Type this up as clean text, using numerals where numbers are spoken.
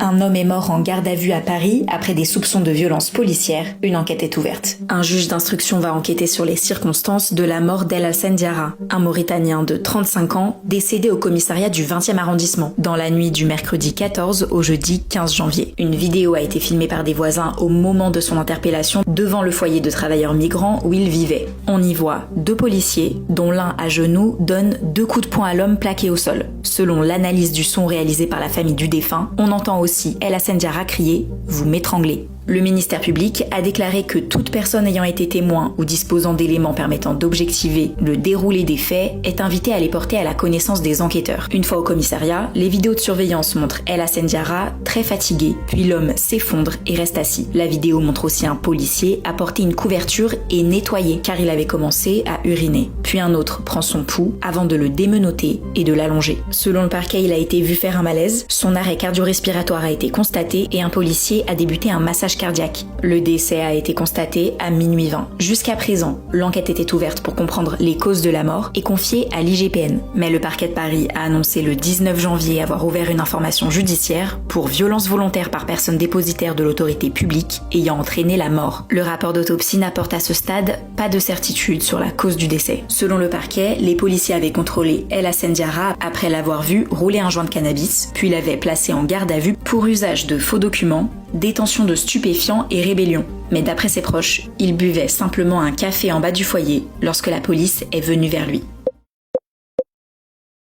Un homme est mort en garde à vue à Paris après des soupçons de violence policière. Une enquête est ouverte. Un juge d'instruction va enquêter sur les circonstances de la mort d'El Hassen Diarra, un Mauritanien de 35 ans décédé au commissariat du 20e arrondissement dans la nuit du mercredi 14 au jeudi 15 janvier. Une vidéo a été filmée par des voisins au moment de son interpellation devant le foyer de travailleurs migrants où il vivait. On y voit 2 policiers, dont l'un à genoux donne 2 coups de poing à l'homme plaqué au sol. Selon l'analyse du son réalisée par la famille du défunt, on entend aussi El Hassen Diarra crier « Vous m'étranglez ». Le ministère public a déclaré que toute personne ayant été témoin ou disposant d'éléments permettant d'objectiver le déroulé des faits est invitée à les porter à la connaissance des enquêteurs. Une fois au commissariat, les vidéos de surveillance montrent El Hassen Diarra très fatigué, puis l'homme s'effondre et reste assis. La vidéo montre aussi un policier apporter une couverture et nettoyer car il avait commencé à uriner. Puis un autre prend son pouls avant de le démenotter et de l'allonger. Selon le parquet, il a été vu faire un malaise, son arrêt cardio-respiratoire a été constaté et un policier a débuté un massage cardiaque. Le décès a été constaté à minuit 20. Jusqu'à présent, l'enquête était ouverte pour comprendre les causes de la mort et confiée à l'IGPN. Mais le parquet de Paris a annoncé le 19 janvier avoir ouvert une information judiciaire pour violence volontaire par personne dépositaire de l'autorité publique ayant entraîné la mort. Le rapport d'autopsie n'apporte à ce stade pas de certitude sur la cause du décès. Selon le parquet, les policiers avaient contrôlé El Hassen Diarra après l'avoir vu rouler un joint de cannabis, puis l'avaient placé en garde à vue pour usage de faux documents, détention de stupéfiants et rébellion. Mais d'après ses proches, il buvait simplement un café en bas du foyer lorsque la police est venue vers lui.